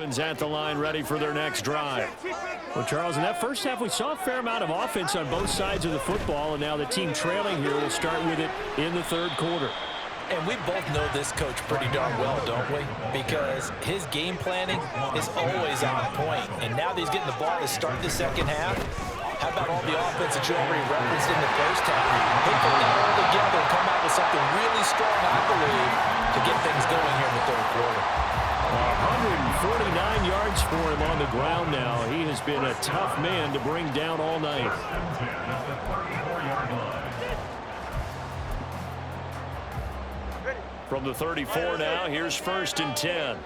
At the line, ready for their next drive. Well, Charles, in that first half, we saw a fair amount of offense on both sides of the football, and now the team trailing here will start with it in the third quarter. And we both know this coach pretty darn well, don't we? Because his game planning is always on point. And now that he's getting the ball to start the second half, how about all the offense that you already referenced in the first half? They put that all together and come out with something really strong, I believe, to get things going here in the third quarter. 149 yards for him on the ground now. He has been a tough man to bring down all night. From the 34 now, here's 1st and 10.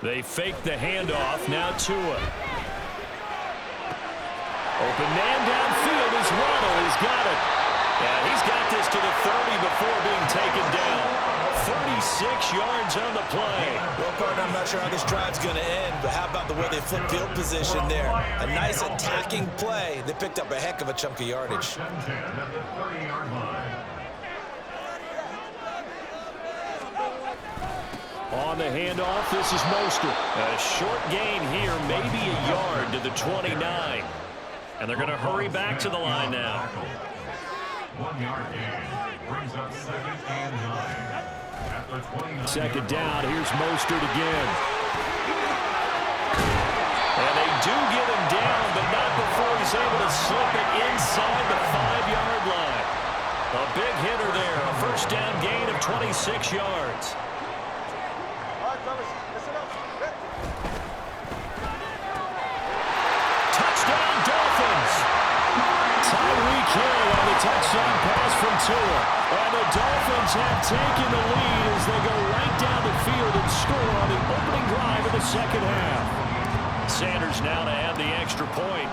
They fake the handoff. Now Tua. Open man downfield is Waddle. He's got it. And he's got this to the 30 before being taken down. 36 yards on the play. Well, partner, I'm not sure how this drive's going to end, but how about the way they flip field position there? A nice attacking play. They picked up a heck of a chunk of yardage. On the handoff, this is Mostert. A short gain here, maybe a yard to the 29. And they're going to hurry back to the line now. 1 yard gain brings up 2nd and 9. At the 29. Second down, here's Mostert again. And they do get him down, but not before he's able to slip it inside the 5-yard line. A big hitter there, a first down gain of 26 yards. Touchdown Dolphins! Tyreek Hill on the touchdown pass from Tua. And the Dolphins have taken the lead as they go right down the field and score on the opening drive of the second half. Sanders now to add the extra point.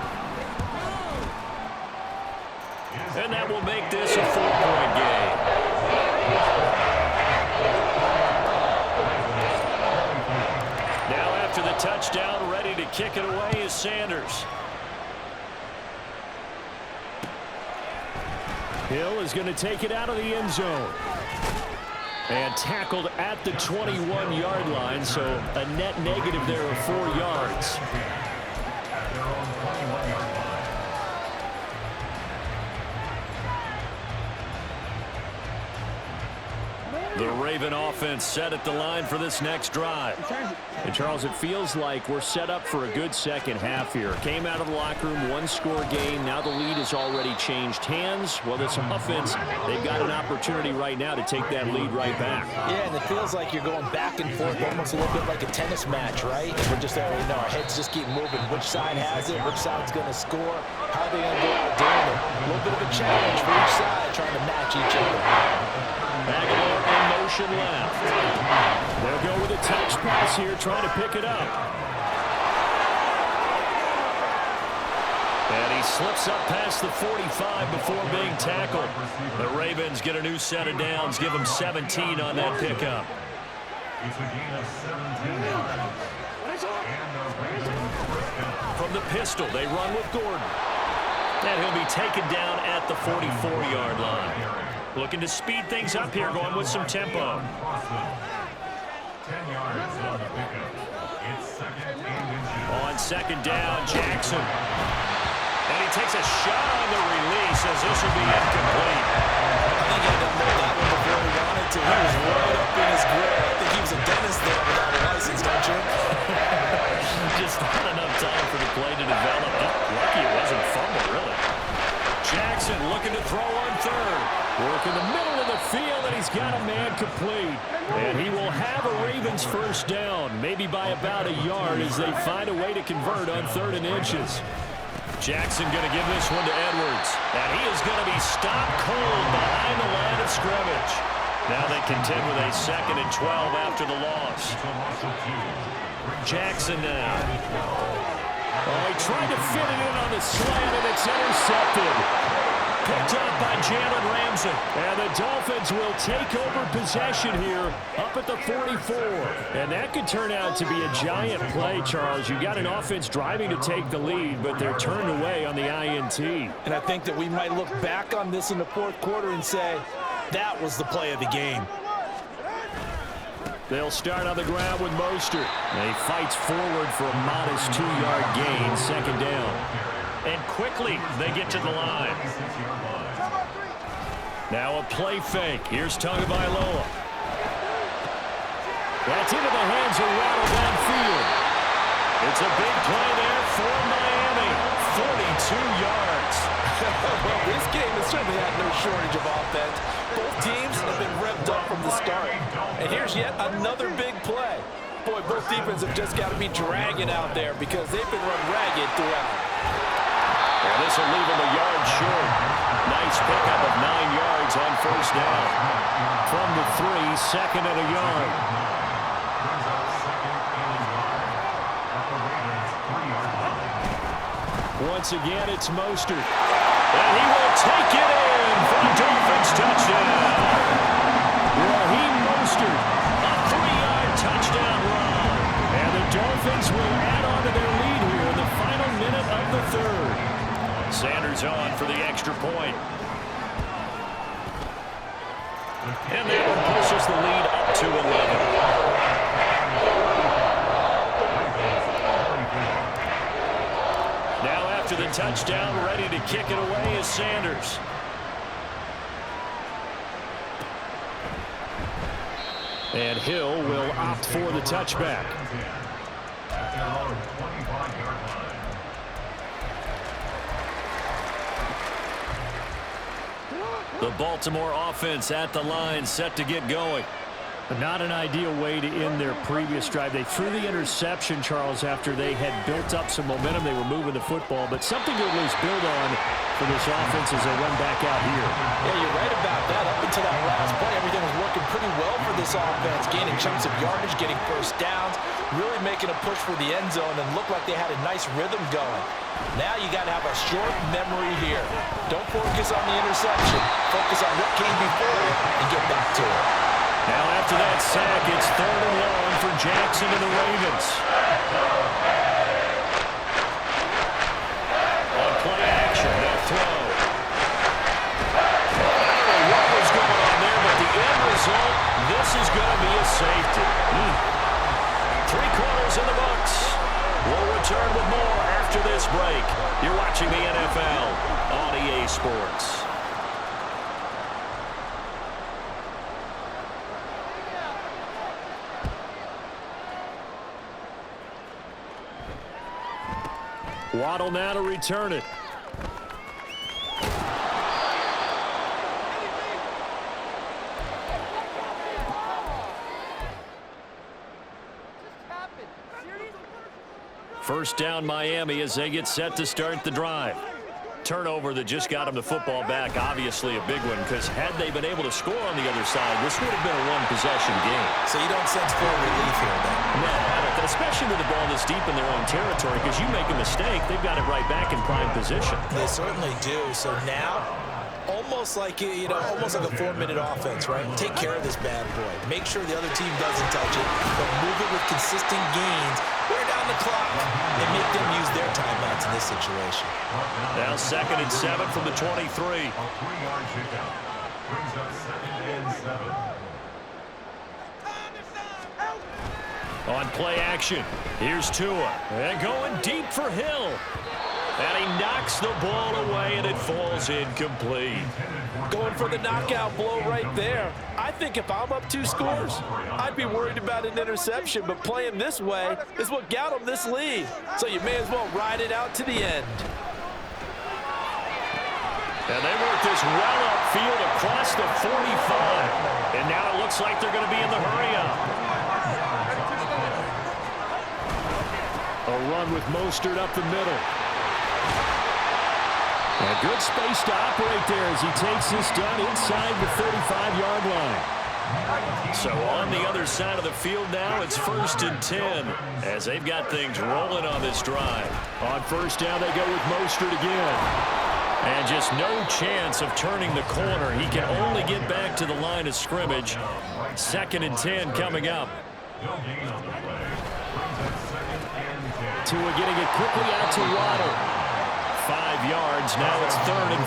And that will make this a 4-point game. Now after the touchdown, ready to kick it away is Sanders. Hill is going to take it out of the end zone. And tackled at the 21-yard line, so a net negative there of 4 yards. The Raven offense set at the line for this next drive. And Charles, it feels like we're set up for a good second half here. Came out of the locker room, 1-score game. Now the lead has already changed hands. Well, this offense, they've got an opportunity right now to take that lead right back. Yeah, and it feels like you're going back and forth, almost a little bit like a tennis match, right? And we're just there, you know, our heads just keep moving. Which side has it? Which side's going to score? How are they going to go out doing it? A little bit of a challenge for each side, trying to match each other. Aguilar in motion left. They'll go with a touch pass here, trying to pick it up. And he slips up past the 45 before being tackled. The Ravens get a new set of downs, give them 17 on that pickup. It's a gain of 17 yards. From the pistol, they run with Gordon. And he'll be taken down at the 44-yard line. Looking to speed things up here, going with some tempo. 10 yards on the pickup. It's 2nd and inches. On second down, Jackson. And he takes a shot on the release as this will be incomplete. I think he done know that one before he wanted to. He was right up in his grill. I think he was a dentist there without a license, don't you? Just not enough time for the play to develop. Lucky it wasn't a fumble, really. Jackson looking to throw on third. Work in the middle of the field, and he's got a man complete. And he will have a Ravens first down, maybe by about a yard as they find a way to convert on 3rd and inches. Jackson going to give this one to Edwards. And he is going to be stopped cold behind the line of scrimmage. Now they contend with a 2nd and 12 after the loss. Jackson now. Oh, he tried to fit it in on the slant, and it's intercepted. Picked up by Jalen Ramsey. And the Dolphins will take over possession here up at the 44. And that could turn out to be a giant play, Charles. You got an offense driving to take the lead, but they're turned away on the INT. And I think that we might look back on this in the 4th quarter and say, that was the play of the game. They'll start on the ground with Mostert. And he fights forward for a modest 2-yard gain, second down. And quickly they get to the line. Now a play fake. Here's Tagovailoa. That's into the hands of Waddle downfield. It's a big play there for Miami. 42 yards. Well, this game has certainly had no shortage of offense. Both teams have been revved up from the start. And here's yet another big play. Boy, both defenses have just got to be dragging out there because they've been run ragged throughout. Well, this will leave him a yard short. Nice pickup of 9 yards on first down. From the 3, second and a yard. Once again, it's Mostert. And he will take it in for a Dolphins touchdown. Raheem Mostert, a 3-yard touchdown run. And the Dolphins will add on to their lead here in the final minute of the third. Sanders on for the extra point. And that one pushes the lead up to 11. Now after the touchdown, ready to kick it away is Sanders. And Hill will opt for the touchback. The Baltimore offense at the line, set to get going. Not an ideal way to end their previous drive. They threw the interception, Charles, after they had built up some momentum. They were moving the football, but something to at least build on for this offense as they run back out here. Yeah, you're right about that. Up until that last play, everything was working pretty well for this offense, gaining chunks of yardage, getting first downs, really making a push for the end zone, and looked like they had a nice rhythm going. Now you got to have a short memory here. Don't focus on the interception. Focus on what came before it and get back to it. Now after that sack, it's 3rd and long for Jackson and the Ravens. On play action, they'll throw. I don't know what was going on there, but the end result, this is going to be a safety. 3 quarters in the books. We'll return with more after this break. You're watching the NFL on EA Sports. Waddle now to return it. First down Miami as they get set to start the drive. Turnover that just got them the football back, obviously a big one, because had they been able to score on the other side, this would have been a one-possession game. So you don't sense full relief here, then? No, I don't, especially with the ball this deep in their own territory, because you make a mistake, they've got it right back in prime position. They certainly do. So now, almost like almost like a 4-minute offense, right? Take care of this bad boy. Make sure the other team doesn't touch it, but move it with consistent gains. Wear down the clock and make them use their timeouts in this situation. Now 2nd and 7 from the 23. A 3-yard pickup brings up 2nd and 7. On play action, here's Tua. And going deep for Hill. And he knocks the ball away, and it falls incomplete. Going for the knockout blow right there. I think if I'm up 2 scores, I'd be worried about an interception, but playing this way is what got them this lead. So you may as well ride it out to the end. And they work this well upfield across the 45. And now it looks like they're going to be in the hurry-up. A run with Mostert up the middle. A good space to operate there as he takes this down inside the 35-yard line. So on the other side of the field now, it's 1st and 10 as they've got things rolling on this drive. On first down, they go with Mostert again. And just no chance of turning the corner. He can only get back to the line of scrimmage. 2nd and 10 coming up. Tua getting it quickly out to Waddle. 5 yards. Now it's 3rd and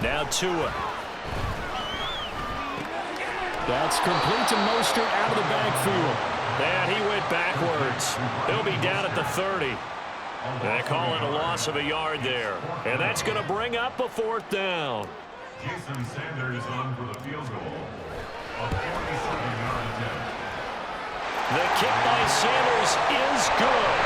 5. Now Tua. That's complete to Mostert out of the backfield. And he went backwards. He'll be down at the 30. They call it a loss of a yard there. And that's going to bring up a 4th down. Jason Sanders on for the field goal. A 47-yard attempt. The kick by Sanders is good.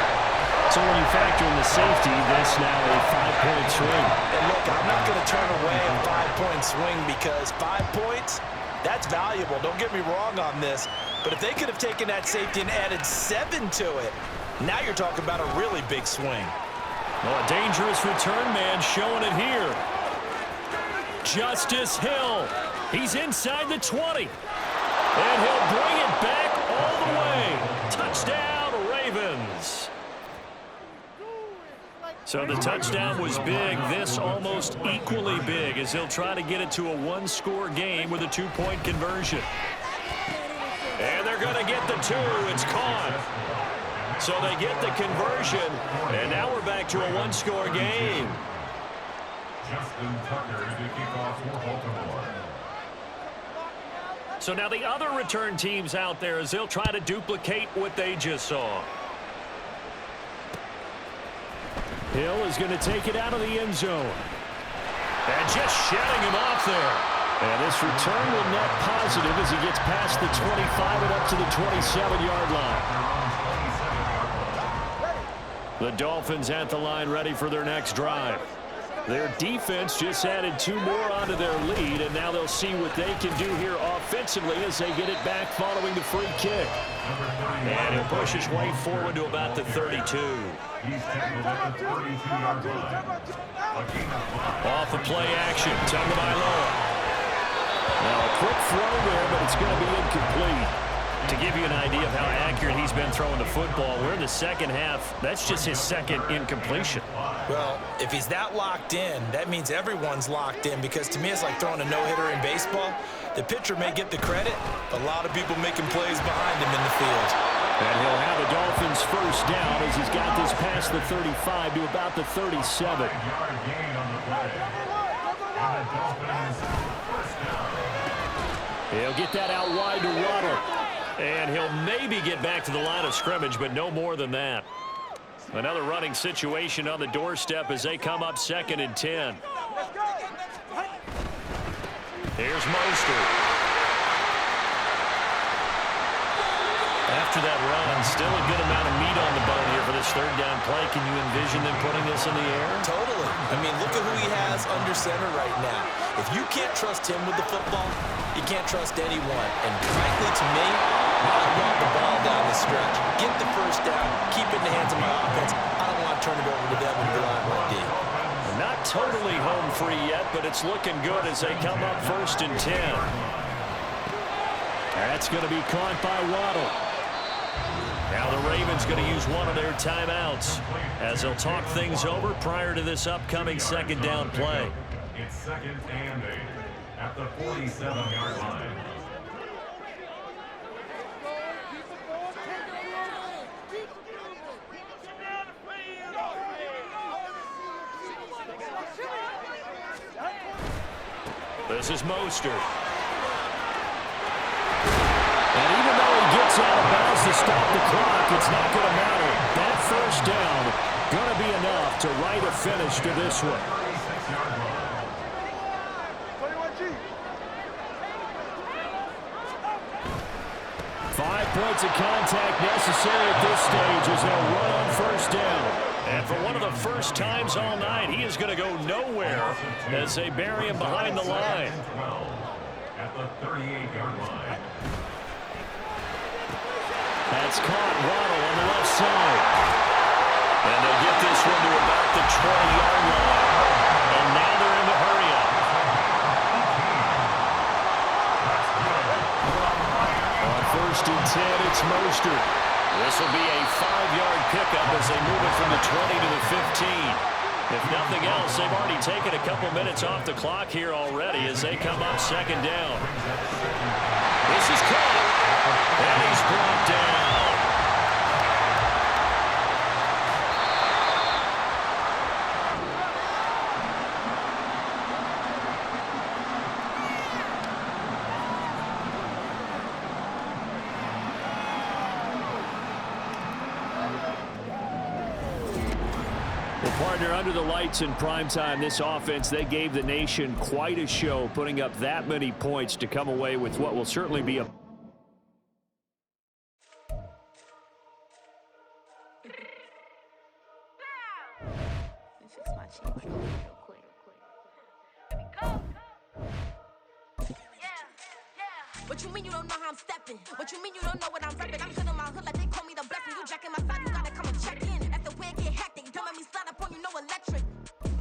So when you factor in the safety, this now a 5-point swing. And look, I'm not going to turn away a 5-point swing because 5 points, that's valuable. Don't get me wrong on this. But if they could have taken that safety and added 7 to it, now you're talking about a really big swing. Well, a dangerous return man showing it here. Justice Hill. He's inside the 20. And he'll bring it back all the way. Touchdown, Ravens. So the touchdown was big. This almost equally big as he'll try to get it to a 1-score game with a 2-point conversion. And they're going to get the 2. It's caught. So they get the conversion. And now we're back to a 1-score game. Justin Tucker to kick off for Baltimore. So now the other return teams out there as they'll try to duplicate what they just saw. Hill is going to take it out of the end zone. And just shutting him off there. And this return will net positive as he gets past the 25 and up to the 27-yard line. The Dolphins at the line ready for their next drive. Their defense just added 2 more onto their lead, and now they'll see what they can do here offensively as they get it back following the free kick. And he'll push his way forward to about the 32. He's tackled at the 32-yard line. Off the play action, Tagovailoa. Now a quick throw there, but it's going to be incomplete. To give you an idea of how accurate he's been throwing the football, we're in the second half. That's just his second incompletion. Well, if he's that locked in, that means everyone's locked in because to me it's like throwing a no-hitter in baseball. The pitcher may get the credit, but a lot of people making plays behind him in the field. And he'll have the Dolphins first down as he's got this past the 35 to about the 37. 5-yard gain on the play. And the Dolphins first down. He'll get that out wide to Waddle. And he'll maybe get back to the line of scrimmage, but no more than that. Another running situation on the doorstep as they come up 2nd and 10. Here's Mostert. After that run, still a good amount of meat on the bone here for this 3rd down play. Can you envision them putting this in the air? Totally. I mean, look at who he has under center right now. If you can't trust him with the football, you can't trust anyone. And frankly, to me, I want the ball down the stretch. Get the first down. Keep it in the hands of my offense. I don't want to turn it over to them and rely on my D. Not totally home free yet, but it's looking good as they come up 1st and 10. That's going to be caught by Waddle. Now the Ravens going to use one of their timeouts as they'll talk things over prior to this upcoming 2nd down play. It's 2nd and 8 at the 47-yard line. This is Mostert. And even though he gets out of bounds to stop the clock, it's not going to matter. That first down going to be enough to write a finish to this one. 5 points of contact necessary at this stage as they'll run on 1st down. And for one of the first times all night, he is going to go nowhere as they bury him behind the line. At the 38-yard line. That's caught. Waddle on the left side. And they'll get this one to about the 20-yard line. And now they're in the hurry-up. On 1st and 10, it's Mostert. This will be a 5-yard pickup as they move it from the 20 to the 15. If nothing else, they've already taken a couple minutes off the clock here already as they come up 2nd down. This is caught. And he's brought down. Partner, under the lights in primetime, this offense, they gave the nation quite a show, putting up that many points to come away with what will certainly be a What you mean you don't know how I'm stepping? What you mean you don't know what I'm repping? I'm good in my hood like they call me the blessing. You jacking my side, you gotta come and check in. That's the way it get hectic. Don't let me slide up on you, no electric.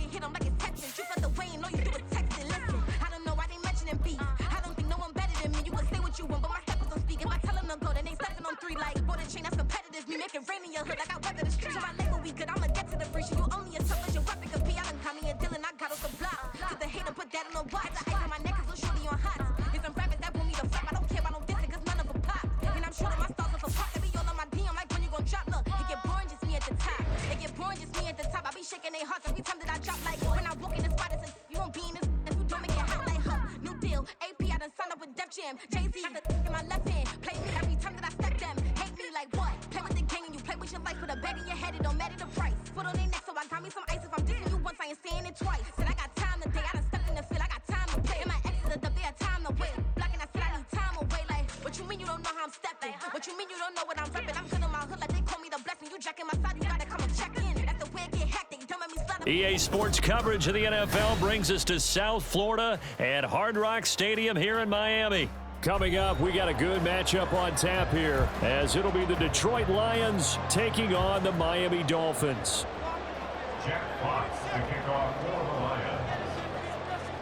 You hit them like it's Texas. You felt the way and all you do is texting. Listen, I don't know why they mentioning beef. I don't think no one better than me. You can say what you want, but my steppers don't speak. If I tell them to go, then they stepping on 3 like border chain. That's competitive. Me make it rain in your hood like I weather the streets. So my label we good. I'ma get to the free shit. You only as tough as your weapon could be. I done caught me a deal and I got off the block. Cause the hater put that on the watch. The ice on my neck is little shorty on hot. There's some rappers that want me to flop. I don't care about no diss cause none of them pop. And I'm shooting my stars off a pop. They be all on my DM like when you gon' drop. Look, it get boring just me at the top. It get boring just me at the top. I be shaking their hearts every time that I drop. Like when I walk in the spot, it's you won't be in this. If you don't make it hot like huh. New deal, AP, I done signed up with Def Jam. Jay-Z has the in my left hand. Play me every time that I step them. Hate me like what? Play with the gang and you play with your life. Put a bag in your head, it don't matter the price. Put on their neck, so I got me some ice. If I'm dissing you once, I ain't saying it twice. Said I got time today, I done stepped in the field, I got time to play. And my exes are up there, time to wait. Blocking, I said I need time away. Like, what you mean you don't know how I'm stepping? What you mean you don't know what I'm repping? I'm good in my hood like they call me the blessing. You jacking my side, you gotta come and check in. That's the way it get hectic. Don't let me slide up. EA Sports coverage of the NFL brings us to South Florida at Hard Rock Stadium here in Miami. Coming up, we got a good matchup on tap here, as it'll be the Detroit Lions taking on the Miami Dolphins. Jack Fox to kick off for the Lions.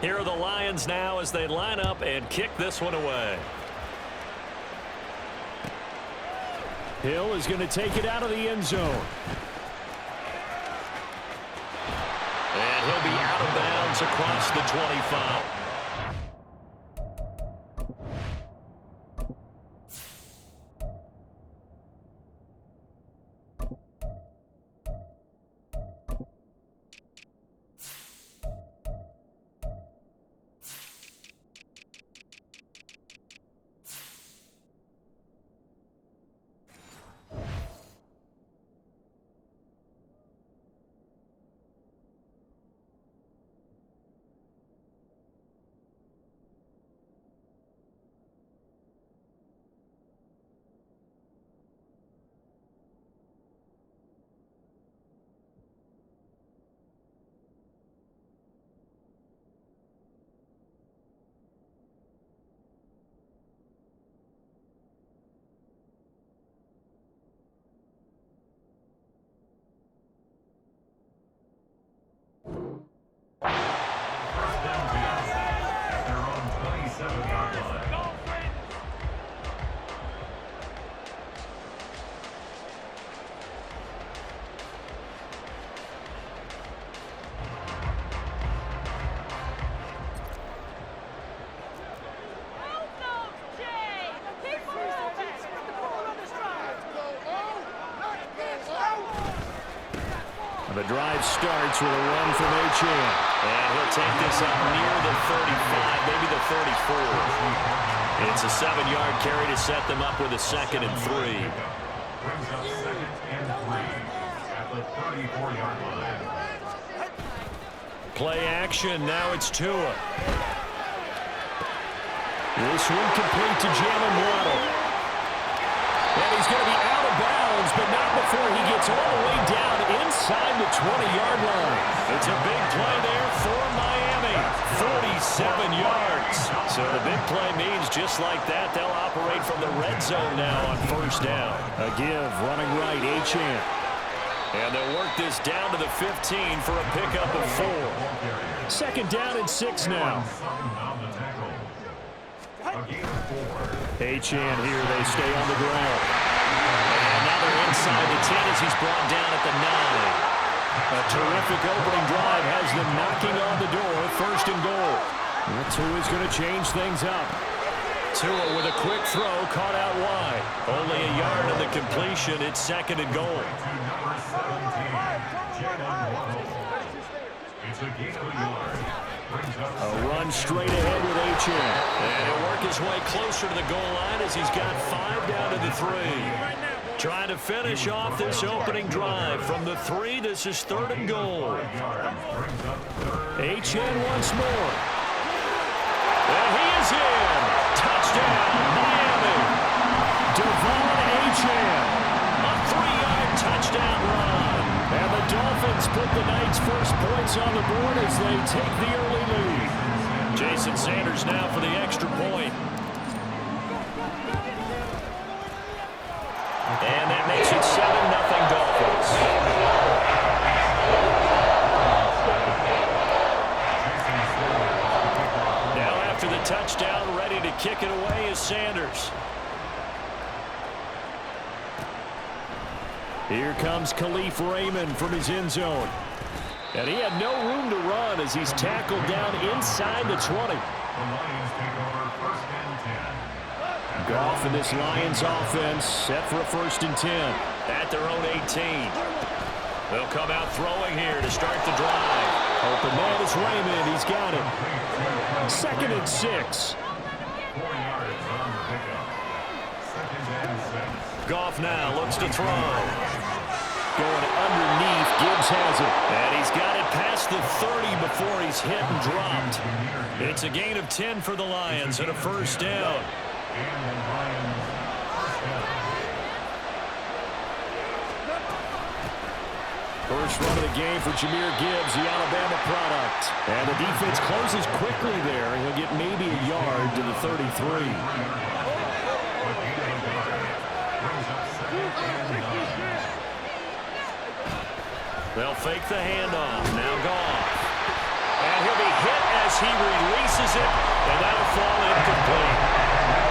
Here are the Lions now as they line up and kick this one away. Hill is going to take it out of the end zone. And he'll be out of bounds across the 25. The drive starts with a run from H.M. And he'll take this up near the 35, maybe the 34. It's a 7-yard carry to set them up with a 2nd and 3. Brings up 2nd and 3 at the 34-yard line. Play action, now it's Tua. This one complete to Jalen Waddle. And he's going to be out of bounds, but not before he gets all the way down inside the 20-yard line. It's a big play there for Miami. 47 yards. So the big play means just like that, they'll operate from the red zone now on 1st down. A give, running right, H.M. And they'll work this down to the 15 for a pickup of 4. 2nd down and 6 now. H.M. here, they stay on the ground. And now they're inside the 10 as he's brought down at the 9. A terrific opening drive has them knocking on the door, 1st and goal. Tua's going to change things up. Tua with a quick throw, caught out wide. Only a yard in the completion, it's 2nd and goal. It's a gain of a yard. A run straight ahead with H.M. And he'll work his way closer to the goal line as he's got 5 down to the 3. Trying to finish off this opening drive from the 3. This is 3rd and goal. Achane once more. And he is in. Touchdown, Miami. Devon Achane. A 3-yard touchdown run. And the Dolphins put the Knights' first points on the board as they take the early lead. Jason Sanders now for the extra point. And that makes it 7-0 Dolphins. Now after the touchdown, ready to kick it away is Sanders. Here comes Khalif Raymond from his end zone. And he had no room to run as he's tackled down inside the 20. The Lions take over 1st and 10. Goff and this Lions offense set for a 1st and 10 at their own 18. They'll come out throwing here to start the drive. Open man is Raymond. He's got it. 2nd and 6. 4 yards on the pickup. 2nd and 6. Goff now looks to throw. Going underneath, Gibbs has it. And he's got it past the 30 before he's hit and dropped. It's a gain of 10 for the Lions and a 1st down. First run of the game for Jahmyr Gibbs, the Alabama product. And the defense closes quickly there. He'll get maybe a yard to the 33. They'll fake the handoff. Now Goff. And he'll be hit as he releases it, and that'll fall incomplete.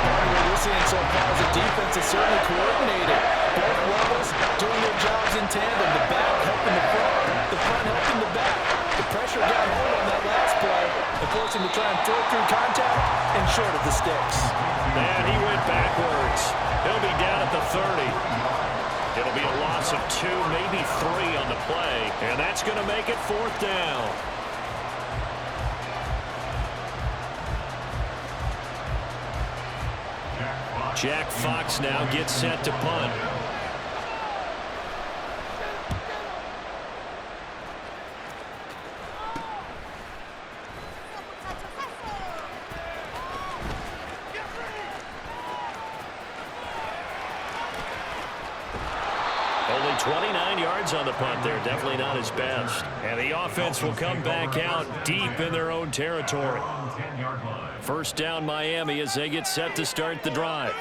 What we're seeing so far is the defense is certainly coordinated. Both levels doing their jobs in tandem. The back helping the front helping the back. The pressure got hold on that last play, forcing him to try and throw through contact and short of the sticks. And he went backwards. He'll be down at the 30. It'll be a loss of 2, maybe 3 on the play, and that's going to make it 4th down. Jack Fox now gets set to punt. Only 29 yards on the punt there. Definitely not his best. And the offense will come back out deep in their own territory. 1st down Miami as they get set to start the drive.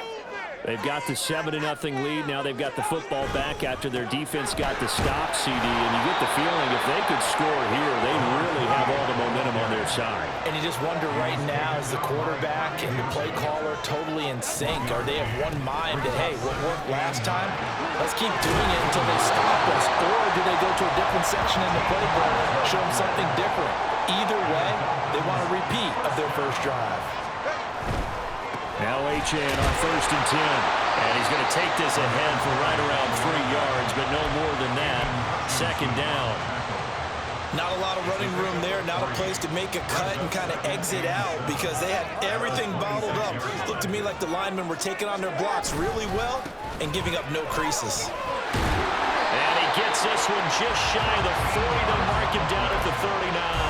They've got the 7-0 lead. Now they've got the football back after their defense got the stop, CD. And you get the feeling if they could score here, they really have all the momentum on their side. And you just wonder right now, is the quarterback and the play caller totally in sync? Are they of one mind that, hey, what worked last time, let's keep doing it until they stop us? Or do they go to a different section in the playbook, show them something different? Either way, they want a repeat of their first drive. Now Achane on 1st and 10. And he's going to take this ahead for right around 3 yards, but no more than that. 2nd down. Not a lot of running room there. Not a place to make a cut and kind of exit out because they had everything bottled up. Looked to me like the linemen were taking on their blocks really well and giving up no creases. And he gets this one just shy of the 40 to mark him down at the 39.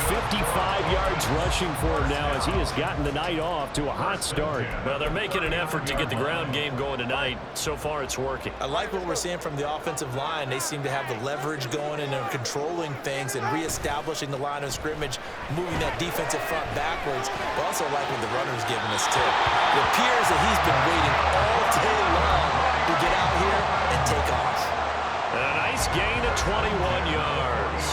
55 yards rushing for him now as he has gotten the night off to a hot start. Well, they're making an effort to get the ground game going tonight. So far, it's working. I like what we're seeing from the offensive line. They seem to have the leverage going and they're controlling things and reestablishing the line of scrimmage, moving that defensive front backwards. But also like what the runner's giving us, too. It appears that he's been waiting all day long to get out here and take off. And a nice gain of 21 yards.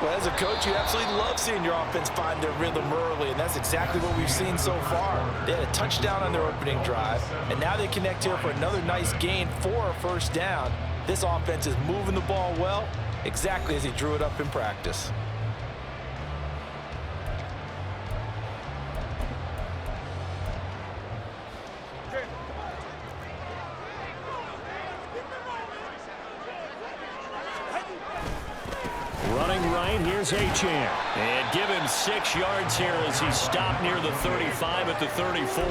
Well, as a coach, you absolutely love seeing your offense find their rhythm early, and that's exactly what we've seen so far. They had a touchdown on their opening drive, and now they connect here for another nice gain for a 1st down. This offense is moving the ball well, exactly as he drew it up in practice. Running right line. Here's Achane. And give him 6 yards here as he stopped near the 35 at the 34.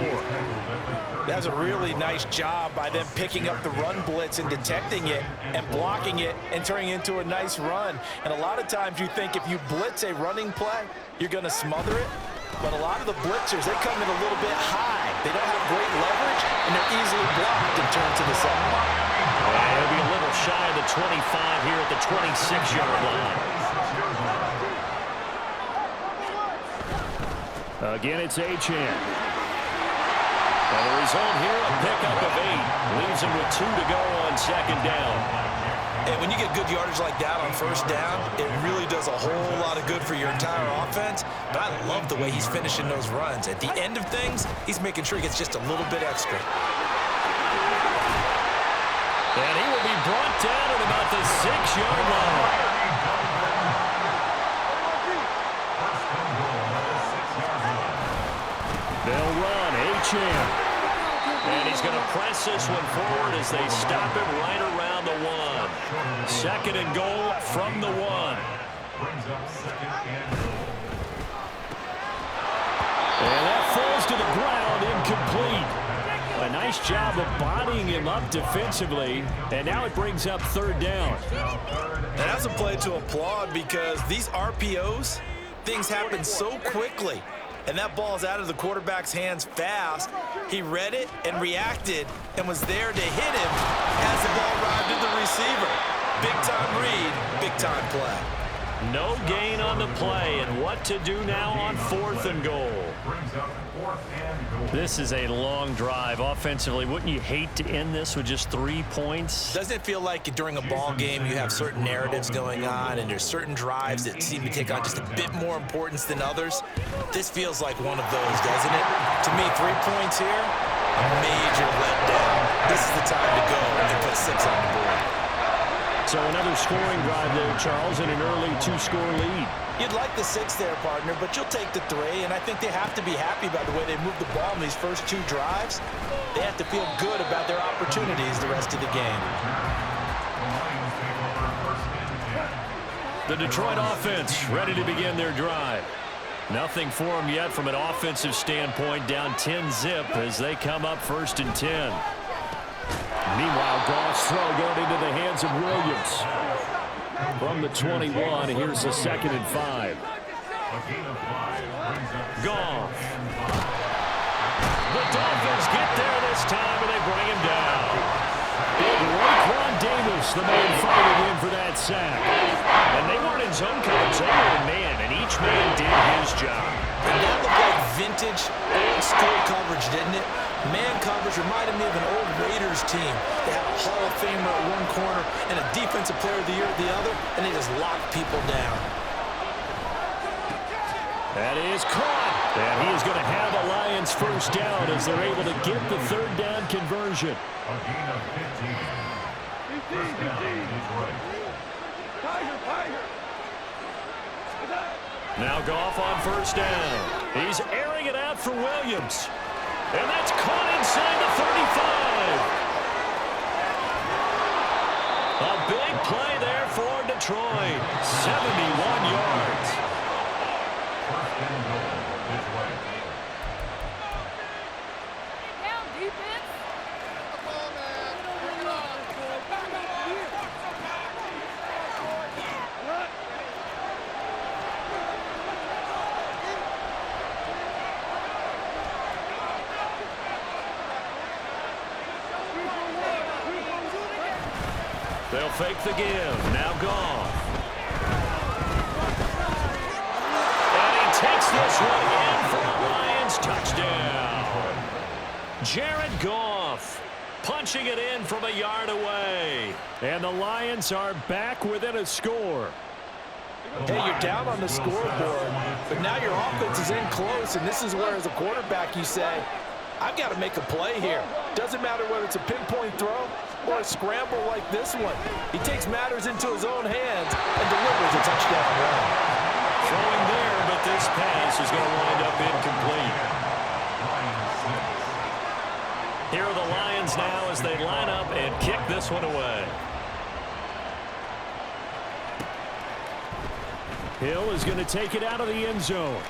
That's a really nice job by them picking up the run blitz and detecting it and blocking it and turning it into a nice run. And a lot of times you think if you blitz a running play, you're going to smother it. But a lot of the blitzers, they come in a little bit high. They don't have great leverage, and they're easily blocked and turned to the side. And he'll be a little shy of the 25 here at the 26-yard line. Again, it's Achane. And the result here, a pickup of 8. Leaves him with 2 to go on second down. And when you get good yardage like that on first down, it really does a whole lot of good for your entire offense. But I love the way he's finishing those runs. At the end of things, he's making sure he gets just a little bit extra. And he will be brought down at about the 6-yard line. They'll run, Achane. And he's going to press this one forward as they stop it right around the 1. Second and goal from the 1. And that falls to the ground, incomplete. A nice job of bodying him up defensively, and now it brings up third down. And that's a play to applaud because these RPOs, things happen so quickly. And that ball's out of the quarterback's hands fast. He read it and reacted and was there to hit him as the ball arrived at the receiver. Big-time read, big-time play. No gain on the play, and what to do now on 4th and goal. This is a long drive. Offensively, wouldn't you hate to end this with just 3 points? Doesn't it feel like during a ball game you have certain narratives going on and there's certain drives that seem to take on just a bit more importance than others? This feels like one of those, doesn't it? To me, 3 points here, a major letdown. This is the time to go and put 6 on the board. So another scoring drive there, Charles, and an early 2-score lead. You'd like the 6 there, partner, but you'll take the 3, and I think they have to be happy about the way they moved the ball in these first 2 drives. They have to feel good about their opportunities the rest of the game. The Detroit offense ready to begin their drive. Nothing for them yet from an offensive standpoint, down 10-zip as they come up 1st and 10. Meanwhile, Goff's throw going into the hands of Williams. From the 21, here's the 2nd and 5. Goff. The Dolphins get there this time, and they bring him down. Big Raekwon Davis, the man fighting in for that sack. And they weren't in zone coverage, they were in man, and each man did his job. And that looked like vintage, old-school coverage, didn't it? Man coverage reminded me of an old Raiders team. They had a Hall of Famer at one corner and a Defensive Player of the Year at the other, and they just locked people down. That is caught. And he is going to have the Lions first down as they're able to get the 3rd down conversion. A gain of 15. First down, Detroit. Now Goff on 1st down. He's airing it out for Williams. And that's caught inside the 35. A big play there for Detroit. 71 yards. First and goal, Detroit. Down defense. Come on, man. Bring it on. Back up here. They'll fake the give. Now Goff. And he takes this one in for a Lions touchdown. Jared Goff punching it in from a yard away. And the Lions are back within a score. Hey, you're down on the scoreboard, but now your offense is in close, and this is where, as a quarterback, you say, I've got to make a play here. Doesn't matter whether it's a pinpoint throw or a scramble like this one. He takes matters into his own hands and delivers a touchdown run. Throwing there, but this pass is going to wind up incomplete. Here are the Lions now as they line up and kick this one away. Hill is going to take it out of the end zone.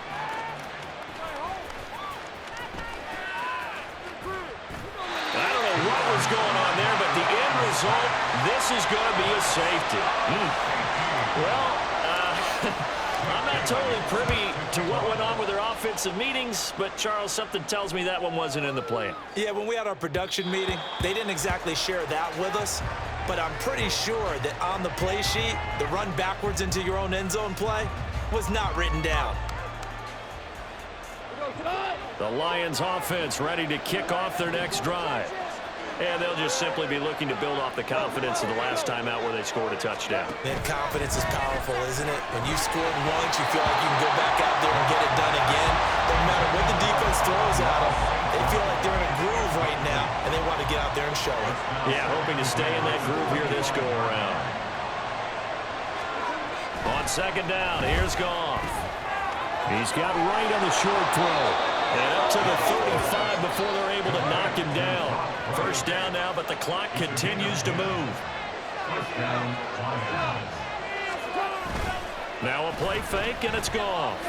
I don't know what was going on there, but the end result, this is going to be a safety. Well, I'm not totally privy to what went on with their offensive meetings, but, Charles, something tells me that one wasn't in the plan. Yeah, when we had our production meeting, they didn't exactly share that with us, but I'm pretty sure that on the play sheet, the run backwards into your own end zone play was not written down. The Lions offense ready to kick off their next drive. And they'll just simply be looking to build off the confidence of the last time out where they scored a touchdown. Man, confidence is powerful, isn't it? When you scored once, you feel like you can go back out there and get it done again. No matter what the defense throws at them, they feel like they're in a groove right now, and they want to get out there and show it. Yeah, hoping to stay in that groove here this go-around. On second down, here's Goff. He's got right on the short throw. And up to the 35 before they're able to knock him down. First down now, but the clock continues to move. First down, Lions. Now a play fake, and it's Goff. A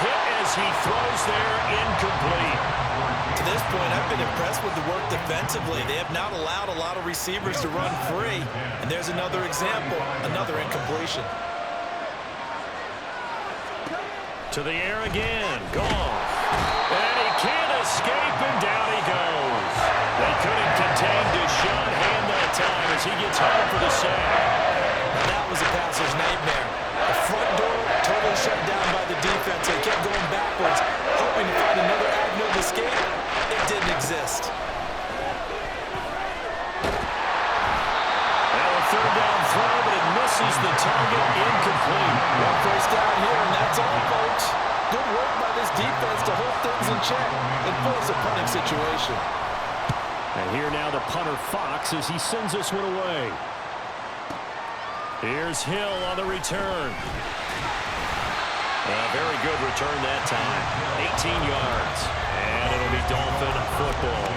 hit as he throws there, incomplete. To this point, I've been impressed with the work defensively. They have not allowed a lot of receivers to run free. And there's another example, another incompletion. To the air again, Goff. And he can't escape, and down he goes. They couldn't contain Deshaun Hand that time as he gets home for the sack. Now that was a passer's nightmare. The front door totally shut down by the defense. They kept going backwards, hoping to find another avenue of escape. It didn't exist. Now a third down throw, but it misses the target, incomplete. One first down here, and that's all, folks. Good work by this defense to hold things in check and force a punting situation. And here now the punter Fox as he sends this one away. Here's Hill on the return. A very good return that time. 18 yards. And it'll be Dolphin football.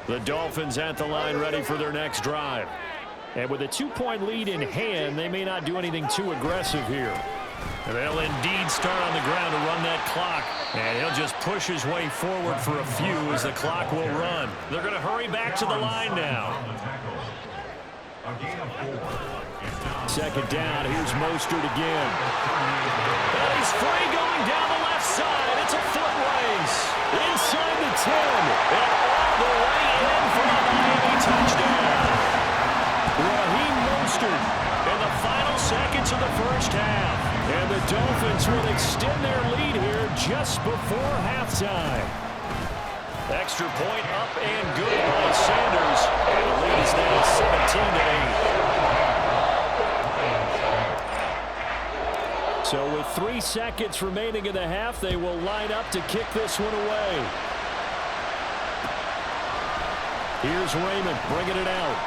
The Dolphins at the line ready for their next drive. And with a 2-point lead in hand, they may not do anything too aggressive here. And they'll indeed start on the ground to run that clock. And he'll just push his way forward for a few as the clock will run. They're going to hurry back to the line now. Second down, here's Mostert again. And he's free going down the left side. It's a foot race. Inside the 10. And all the way in for a Miami touchdown. Raheem Mostert in the final seconds of the first half. And the Dolphins will extend their lead here just before halftime. Extra point up and good by Sanders. And the lead is now 17-8. So with 3 seconds remaining in the half, they will line up to kick this one away. Here's Raymond bringing it out.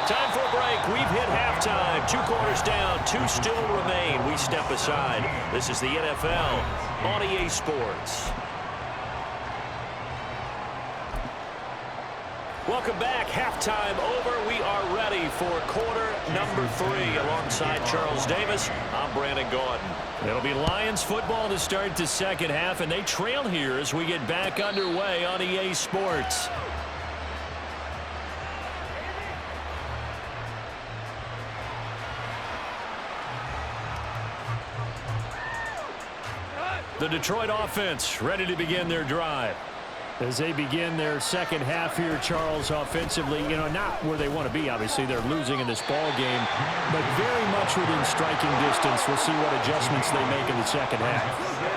Time for a break. We've hit halftime. 2 quarters down. 2 still remain. We step aside. This is the NFL on EA Sports. Welcome back. Halftime over. We are ready for quarter number 3. Alongside Charles Davis, I'm Brandon Gaudin. It'll be Lions football to start the second half, and they trail here as we get back underway on EA Sports. The Detroit offense ready to begin their drive. As they begin their second half here, Charles, offensively, not where they want to be. Obviously, they're losing in this ball game, but very much within striking distance. We'll see what adjustments they make in the second half.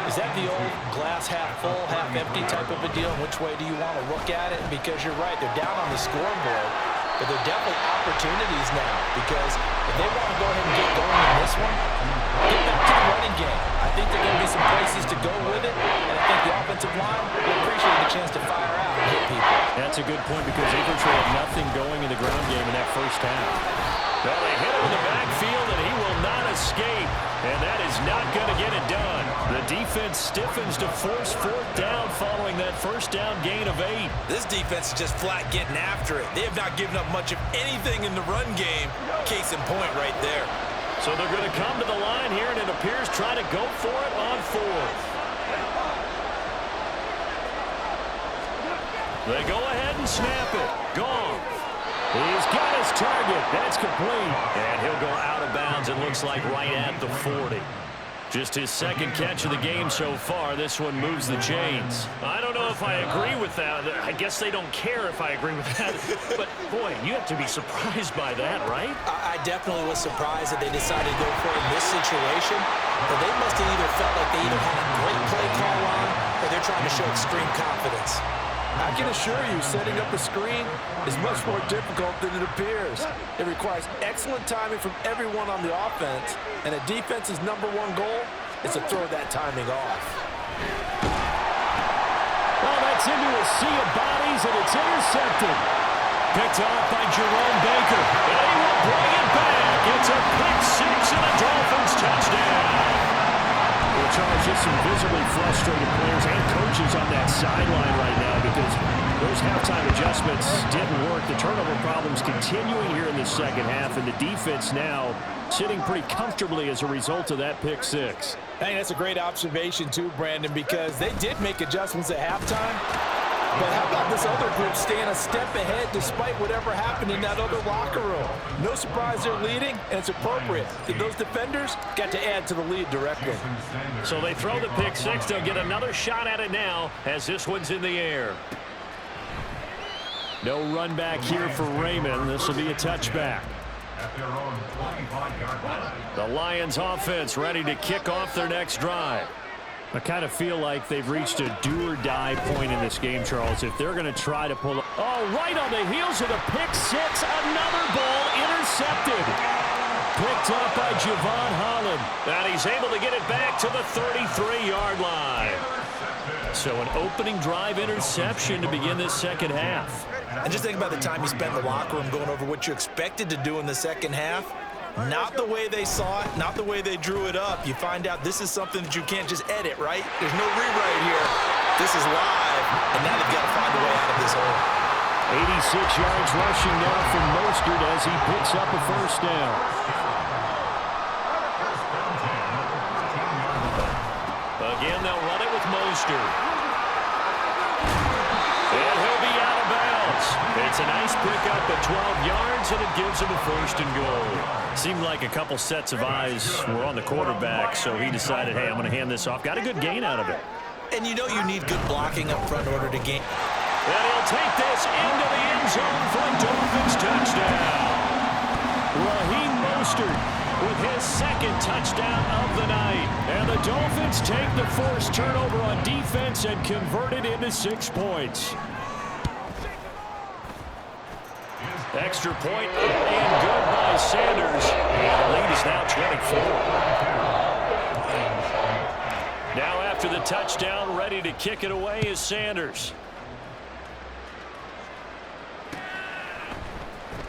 Is that the old glass half full, half empty type of a deal? Which way do you want to look at it? Because you're right, they're down on the scoreboard, but they're definitely opportunities now, because if they want to go ahead and get going in this one, get back to the running game. I think there are going to be some places to go with it, and I think the offensive line will appreciate the chance to fire out and hit people. That's a good point, because they virtually had nothing going in the ground game in that first half. Well, they hit him in the backfield, and he will not escape, and that is not going to get it done. The defense stiffens to force fourth down following that first down gain of 8. This defense is just flat getting after it. They have not given up much of anything in the run game. Case in point right there. So they're going to come to the line here, and it appears try to go for it on fourth. They go ahead and snap it. Gone. He's got his target. That's complete. And he'll go out of bounds, it looks like, right at the 40. Just his second catch of the game so far. This one moves the chains. I don't know if I agree with that. I guess they don't care if I agree with that. But, boy, you have to be surprised by that, right? I definitely was surprised that they decided to go for it in this situation. But they must have either felt like they either had a great play call on, or they're trying to show extreme confidence. I can assure you, setting up a screen is much more difficult than it appears. It requires excellent timing from everyone on the offense, and a defense's #1 goal is to throw that timing off. Well, that's into a sea of bodies, and it's intercepted. Picked off by Jerome Baker. And he will bring it back. It's a pick six and a Dolphins touchdown. Well, Charles, just some visibly frustrated players and coaches on that sideline right now, because those halftime adjustments didn't work. The turnover problems continuing here in the second half, and the defense now sitting pretty comfortably as a result of that pick six. I think that's a great observation too, Brandon, because they did make adjustments at halftime. But how about this other group staying a step ahead despite whatever happened in that other locker room? No surprise they're leading, and it's appropriate. Those defenders got to add to the lead directly. So they throw the pick six. They'll get another shot at it now as this one's in the air. No run back here for Raymond. This will be a touchback. The Lions offense ready to kick off their next drive. I kind of feel like they've reached a do-or-die point in this game, Charles. If they're going to try to pull it. Oh, right on the heels of the pick six, another ball intercepted. Picked up by Javon Holland. And he's able to get it back to the 33-yard line. So an opening drive interception to begin this second half. And just think about the time you spent in the locker room going over what you expected to do in the second half. Not the way they saw it, not the way they drew it up. You find out this is something that you can't just edit, right? There's no rewrite here. This is live, and now they've got to find a way out of this hole. 86 yards rushing now from Mostert as he picks up a first down. Again, they'll run it with Mostert. And he'll be out of bounds. It's a nice pickup at 12 yards, and it gives him a first and goal. Seemed like a couple sets of eyes were on the quarterback, so he decided, hey, I'm going to hand this off. Got a good gain out of it. And you know you need good blocking up front in order to gain. And he'll take this into the end zone for a Dolphins touchdown. Raheem Mostert with his second touchdown of the night. And the Dolphins take the forced turnover on defense and convert it into 6 points. Extra point and good by Sanders. And the lead is now 24. Now after the touchdown, ready to kick it away is Sanders.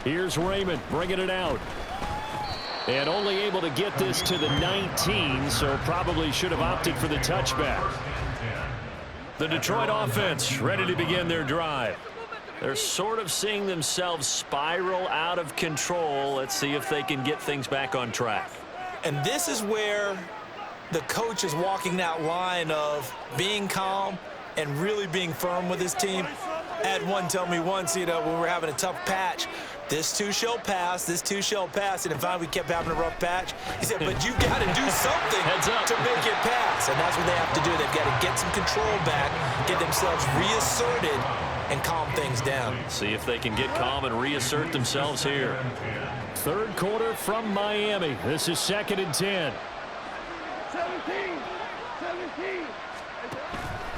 Here's Raymond bringing it out. And only able to get this to the 19, so probably should have opted for the touchback. The Detroit offense ready to begin their drive. They're sort of seeing themselves spiral out of control. Let's see if they can get things back on track. And this is where the coach is walking that line of being calm and really being firm with his team. I had one tell me once, when we were having a tough patch, This too shall pass. This too shall pass. And if we kept having a rough patch, he said, but you've got to do something to make it pass. And that's what they have to do. They've got to get some control back, get themselves reasserted, and calm things down. See if they can get calm and reassert themselves here. Third quarter from Miami. This is 2nd and 10. 17.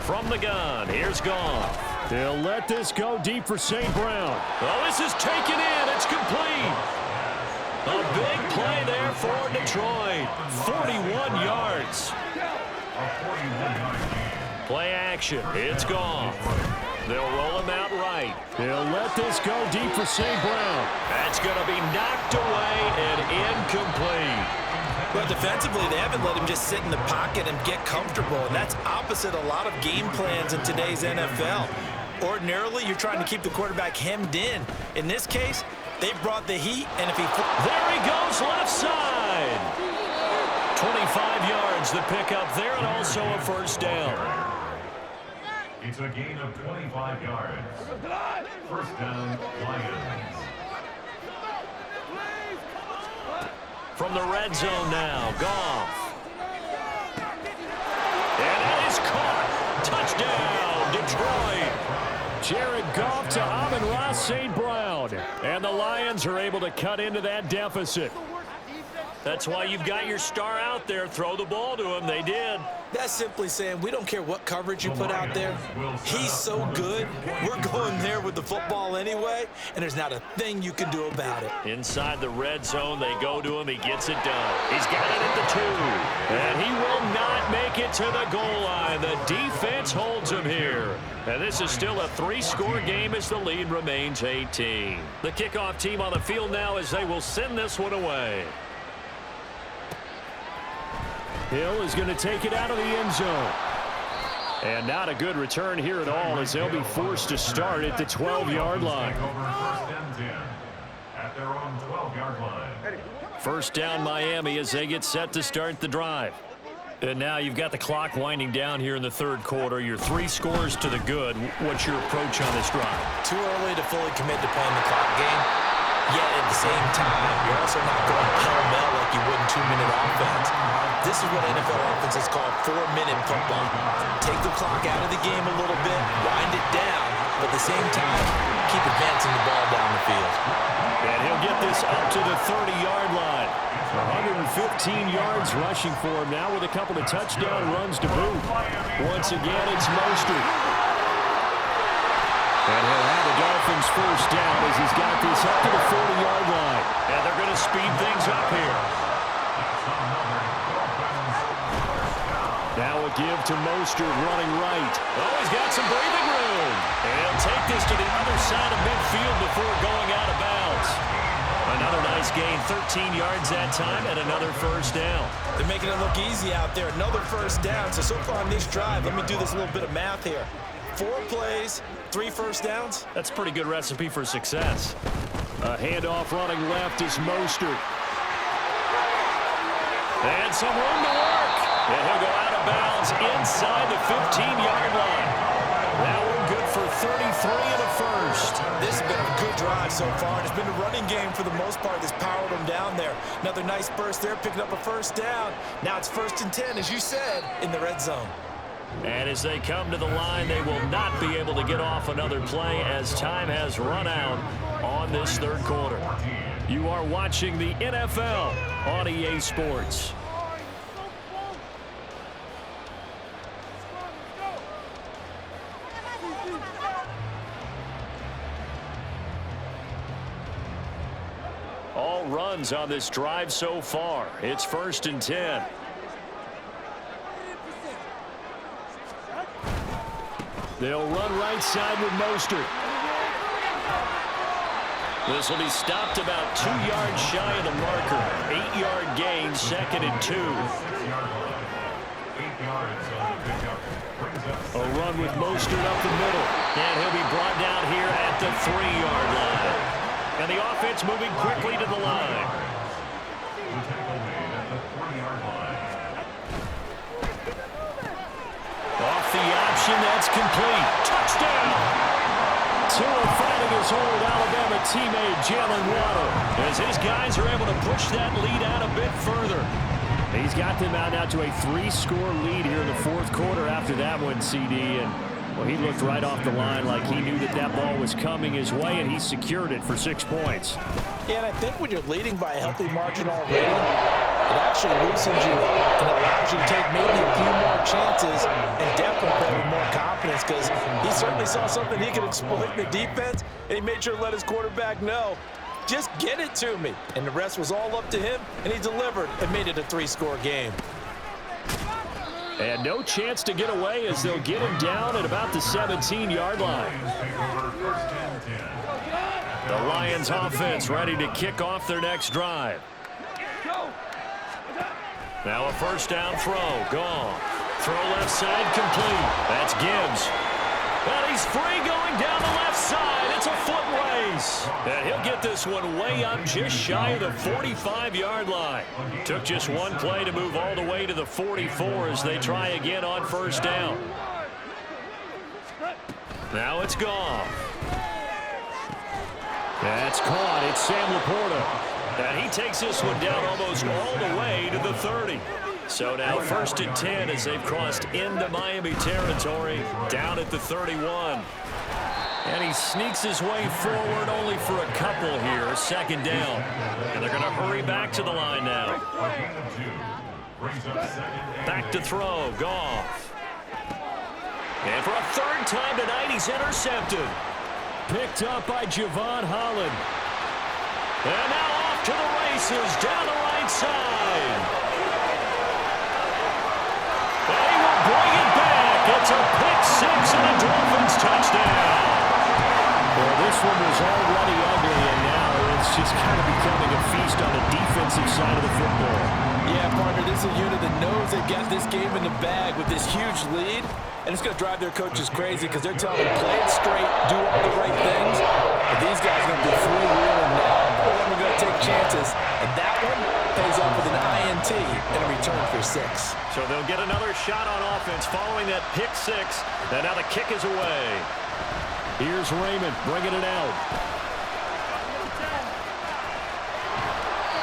From the gun, here's Goff. They'll let this go deep for St. Brown. Oh, this is taken in. It's complete. A big play there for Detroit. 41 yards. Play action. It's Goff. They'll roll him out right. They'll let this go deep for St. Brown. That's going to be knocked away and incomplete. Well, defensively, they haven't let him just sit in the pocket and get comfortable, and that's opposite a lot of game plans in today's NFL. Ordinarily, you're trying to keep the quarterback hemmed in. In this case, they brought the heat, and if he... There he goes, left side. 25 yards, the pickup there, and also a first down. It's a gain of 25 yards. First down, Lions. From the red zone now, Goff. And it is caught. Touchdown, Detroit. Jared Goff to Amon-Ra St. Brown. And the Lions are able to cut into that deficit. That's why you've got your star out there. Throw the ball to him. They did. That's simply saying we don't care what coverage you put out there. He's so good. We're going there with the football anyway, and there's not a thing you can do about it. Inside the red zone, they go to him. He gets it done. He's got it at the 2. And he will not make it to the goal line. The defense holds him here. And this is still a 3-score game as the lead remains 18. The kickoff team on the field now as they will send this one away. Hill is going to take it out of the end zone. And not a good return here at all as they'll be forced to start at the 12-yard line. At their own 12-yard line. First down Miami as they get set to start the drive. And now you've got the clock winding down here in the third quarter. You're 3 scores to the good. What's your approach on this drive? Too early to fully commit to playing the clock game. Yet at the same time, you're also not going pell-mell like you would in 2-minute offense. This is what NFL offenses call 4-minute football. Take the clock out of the game a little bit, wind it down, but at the same time, keep advancing the ball down the field. And he'll get this up to the 30-yard line. 115 yards rushing for him now with a couple of touchdown runs to boot. Once again, it's Mostert. And he'll have the Dolphins first down as he's got this up to the 40-yard line. And they're going to speed things up here. Now a give to Mostert running right. Oh, he's got some breathing room. And he'll take this to the other side of midfield before going out of bounds. Another nice gain, 13 yards that time, and another first down. They're making it look easy out there. Another first down. So far on this drive, let me do this little bit of math here. 4 plays, 3 first downs. That's a pretty good recipe for success. A handoff running left is Mostert. And some room to work. And he'll go out of bounds inside the 15-yard line. That one good for 33 and a first. This has been a good drive so far. It's been a running game for the most part that's powered them down there. Another nice burst there, picking up a first down. Now it's 1st and 10, as you said, in the red zone. And as they come to the line, they will not be able to get off another play as time has run out on this third quarter. You are watching the NFL on EA Sports. All runs on this drive so far. It's 1st and 10. They'll run right side with Mostert. This will be stopped about 2 yards shy of the marker. 8-yard gain, 2nd and 2. A run with Mostert up the middle. And he'll be brought down here at the 3-yard line. And the offense moving quickly to the line. Off the option, that's complete. Touchdown! to him, finding his old Alabama teammate Jalen Waddle, as his guys are able to push that lead out a bit further. He's got them out now to a 3-score lead here in the fourth quarter after that one, CD. And, well, he looked right off the line like he knew that that ball was coming his way, and he secured it for 6 points. Yeah, and I think when you're leading by a healthy margin already, it actually loosens you up and allows you to take maybe a few more chances and definitely play with more confidence, because he certainly saw something he could exploit in the defense, and he made sure to let his quarterback know, just get it to me. And the rest was all up to him, and he delivered and made it a 3-score game. And no chance to get away as they'll get him down at about the 17-yard line. The Lions offense ready to kick off their next drive. Now a first down throw, gone. Throw left side complete. That's Gibbs. And he's free going down the left side. It's a foot race. And he'll get this one way up just shy of the 45-yard line. Took just one play to move all the way to the 44 as they try again on first down. Now it's gone. That's caught. It's Sam Laporta. And he takes this one down almost all the way to the 30. So now 1st and 10 as they've crossed into Miami territory, down at the 31. And he sneaks his way forward only for a couple here, 2nd down. And they're going to hurry back to the line now. Back to throw, Goff. And for a 3rd time tonight, he's intercepted. Picked up by Javon Holland. And now off to the races down the right side. And he will bring it back. It's a pick 6 and a Dolphins touchdown. Well, this one was already ugly, and now it's just kind of becoming a feast on the defensive side of the football. Yeah, partner, this is a unit that knows they've got this game in the bag with this huge lead, and it's going to drive their coaches crazy because they're telling them, play it straight, do all the right things. But these guys are going to be freewheeling now. We're going to take chances, and that one pays off with an INT and a return for 6. So they'll get another shot on offense following that pick 6. And now the kick is away. Here's Raymond bringing it out.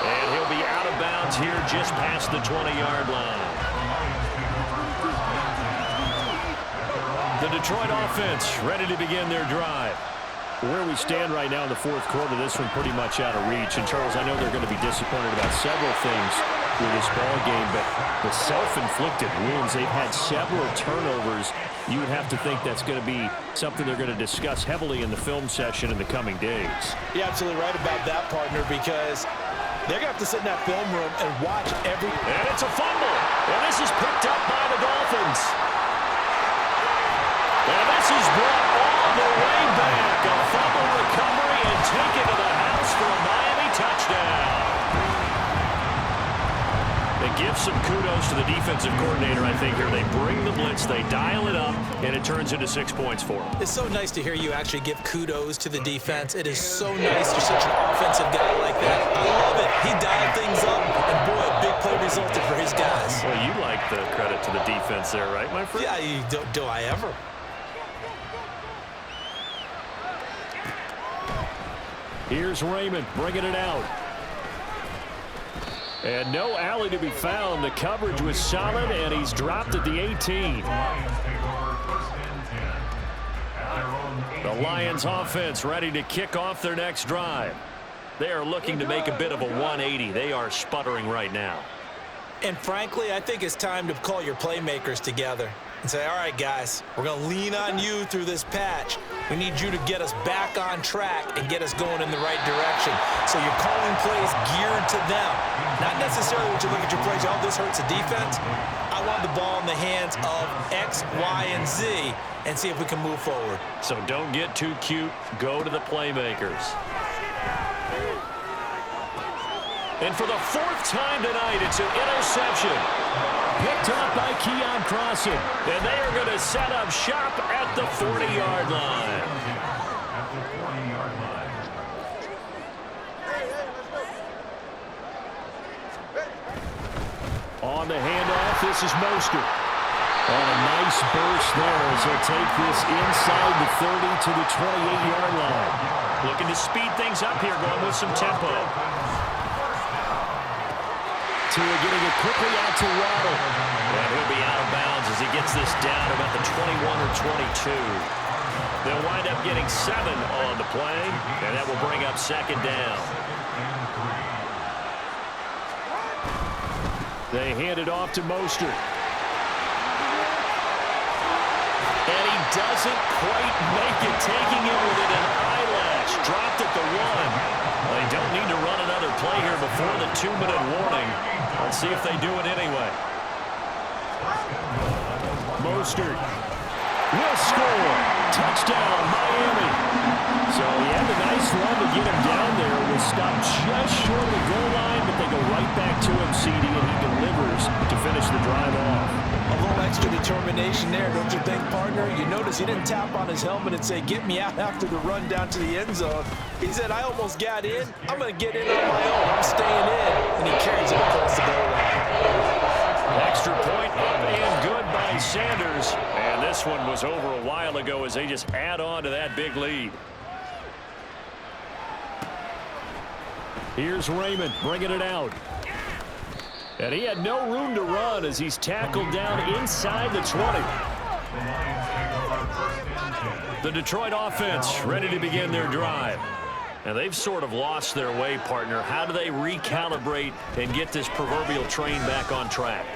And he'll be out of bounds here just past the 20-yard line. The Detroit offense ready to begin their drive. Where we stand right now in the fourth quarter, this one pretty much out of reach. And, Charles, I know they're going to be disappointed about several things with this ball game, but the self-inflicted wounds, they've had several turnovers. You would have to think that's going to be something they're going to discuss heavily in the film session in the coming days. You're absolutely right about that, partner, because they're going to have to sit in that film room and watch every... And it's a fumble. And this is picked up by the Dolphins. And this is brought all the way back. A fumble recovery and taken to the house for a Miami touchdown. They give some kudos to the defensive coordinator, I think, here. They bring the blitz, they dial it up, and it turns into 6 points for them. It's so nice to hear you actually give kudos to the defense. It is so nice. You're such an offensive guy like that. I love it. He dialed things up, and boy, a big play resulted for his guys. Well, you like the credit to the defense there, right, my friend? Yeah, do I ever? Here's Raymond bringing it out. And no alley to be found. The coverage was solid, and he's dropped at the 18. The Lions offense ready to kick off their next drive. They are looking to make a bit of a 180. They are sputtering right now. And frankly, I think it's time to call your playmakers together and say, all right, guys, we're going to lean on you through this patch. We need you to get us back on track and get us going in the right direction. So you're calling plays geared to them. Not necessarily when you look at your plays, oh, this hurts the defense. I want the ball in the hands of X, Y, and Z and see if we can move forward. So don't get too cute. Go to the playmakers. And for the 4th time tonight, it's an interception. Picked up by Keon Crossen. And they are going to set up shop at the 40-yard line. On the handoff, this is Mostert. On a nice burst there as he'll take this inside the 30 to the 28-yard line. Looking to speed things up here, going with some tempo. Tua getting it quickly out to Waddle. And he'll be out of bounds as he gets this down about the 21 or 22. They'll wind up getting 7 on the play, and that will bring up second down. They hand it off to Mostert. And he doesn't quite make it, taking it with an eyelash. Dropped at the 1. They don't need to run another play here before the 2-minute warning. Let's see if they do it anyway. Mostert will score. Touchdown, Miami. So he had a nice run to get him down there. Was stopped just short of the goal line, but they go right back to him, CD, and he delivers to finish the drive off. A little extra determination there, don't you think, partner? You notice he didn't tap on his helmet and say, get me out after the run down to the end zone. He said, I almost got in. I'm going to get in on my own. I'm staying in. And he carries it across the goal line. Extra point up and good by Sanders. And this one was over a while ago as they just add on to that big lead. Here's Raymond bringing it out. And he had no room to run as he's tackled down inside the 20. The Detroit offense ready to begin their drive. And they've sort of lost their way, partner. How do they recalibrate and get this proverbial train back on track?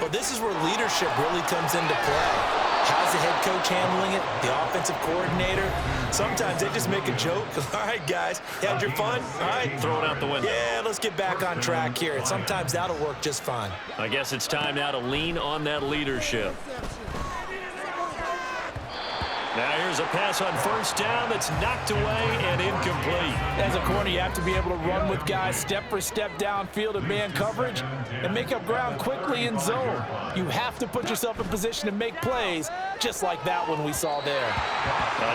Well, this is where leadership really comes into play. How's the head coach handling it? The offensive coordinator? Sometimes they just make a joke. All right, guys, you had your fun? All right. Throw it out the window. Yeah, let's get back on track here. And sometimes that'll work just fine. I guess it's time now to lean on that leadership. Now here's a pass on first down that's knocked away and incomplete. As a corner, you have to be able to run with guys step for step downfield in man coverage and make up ground quickly in zone. You have to put yourself in position to make plays, just like that one we saw there.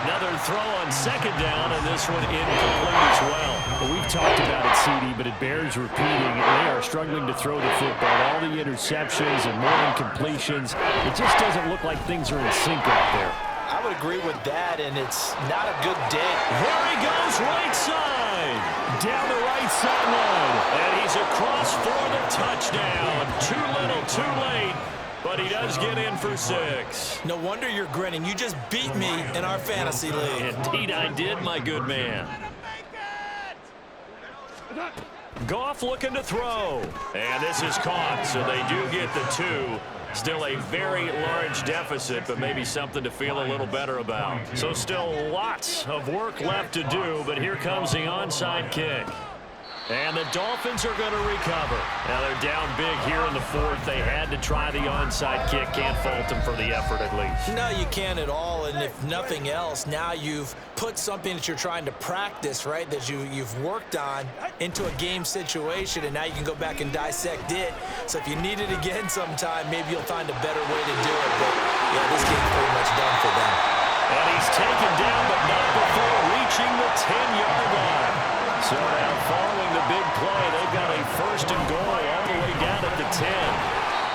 Another throw on second down, and this one incomplete as well. Well, we've talked about it, CD, but it bears repeating. They are struggling to throw the football. All the interceptions and more incompletions. It just doesn't look like things are in sync out there. I would agree with that, and it's not a good day. There he goes, right side. Down the right sideline. And he's across for the touchdown. Too little, too late. But he does get in for 6. No wonder you're grinning. You just beat me in our fantasy league. Indeed I did, my good man. Goff looking to throw. And this is caught, so they do get the 2. Still a very large deficit, but maybe something to feel a little better about. So still lots of work left to do, but here comes the onside kick. And the Dolphins are going to recover. Now they're down big here in the 4th. They had to try the onside kick. Can't fault them for the effort at least. No, you can't at all. And if nothing else, now you've put something that you're trying to practice, right, that you've worked on into a game situation, and now you can go back and dissect it. So if you need it again sometime, maybe you'll find a better way to do it. But, yeah, this game's pretty much done for them. And he's taken down, but not before reaching the 10-yard line. So now following the big play, they've got a 1st and goal all the way down at the 10.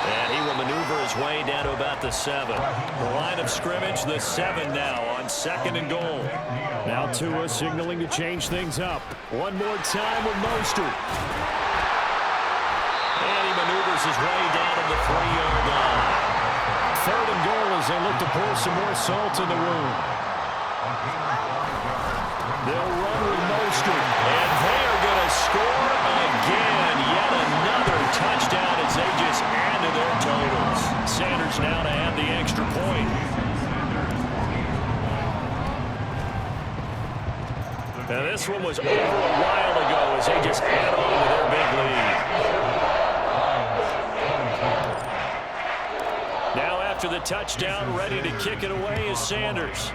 And he will maneuver his way down to about the 7. The line of scrimmage, the 7 now on 2nd and goal. Now Tua signaling to change things up. One more time with Mostert. And he maneuvers his way down to the 3-yard line. 3rd and goal as they look to pour some more salt in the wound. They'll run with Mostert, and they are going to score again. Yet another touchdown as they just add to their totals. Sanders now to add the extra point. Now this one was over a while ago as they just add on to their big lead. Now after the touchdown, ready to kick it away is Sanders.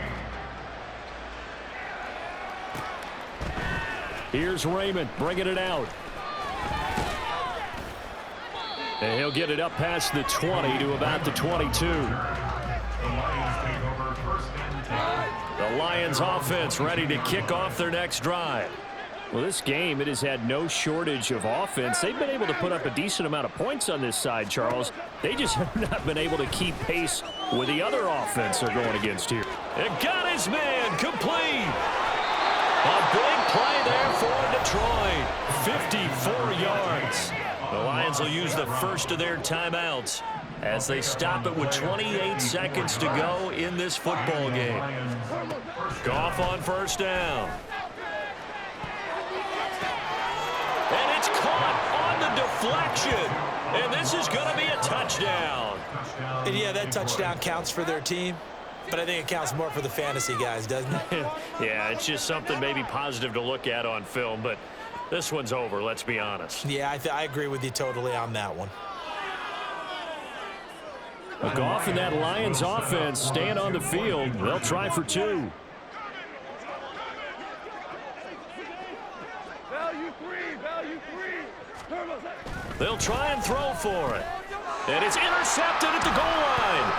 Here's Raymond bringing it out. And he'll get it up past the 20 to about the 22. The Lions offense ready to kick off their next drive. Well, this game, it has had no shortage of offense. They've been able to put up a decent amount of points on this side, Charles. They just have not been able to keep pace with the other offense they're going against here. It got his man complete. A big play there for Detroit. 54 yards. The Lions will use the first of their timeouts as they stop it with 28 seconds to go in this football game. Goff on first down. And it's caught on the deflection. And this is going to be a touchdown. And yeah, that touchdown counts for their team. But I think it counts more for the fantasy guys, doesn't it? Yeah, it's just something maybe positive to look at on film. But this one's over, let's be honest. Yeah, I agree with you totally on that one. Goff and that Lions offense staying on the field. They'll try for two. They'll try and throw for it. And it's intercepted at the goal line.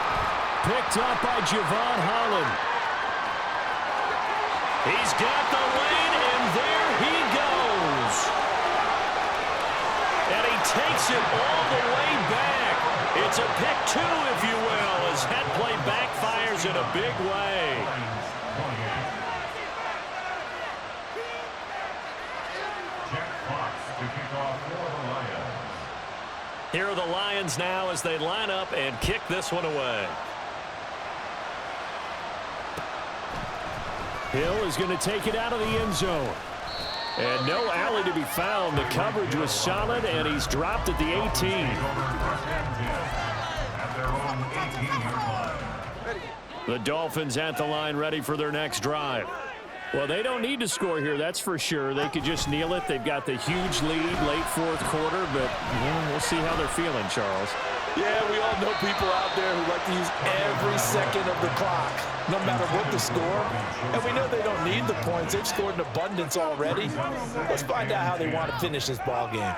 Picked up by Javon Holland. He's got the lane, and there he goes. And he takes it all the way back. It's a pick two, if you will, as head play backfires in a big way. Here are the Lions now as they line up and kick this one away. Hill is going to take it out of the end zone. And no alley to be found. The coverage was solid, and he's dropped at the 18. The Dolphins at the line ready for their next drive. Well, they don't need to score here, that's for sure. They could just kneel it. They've got the huge lead late fourth quarter, but we'll see how they're feeling, Charles. Yeah, we all know people out there who like to use every second of the clock, no matter what the score. And we know they don't need the points. They've scored in abundance already. Let's find out how they want to finish this ball game.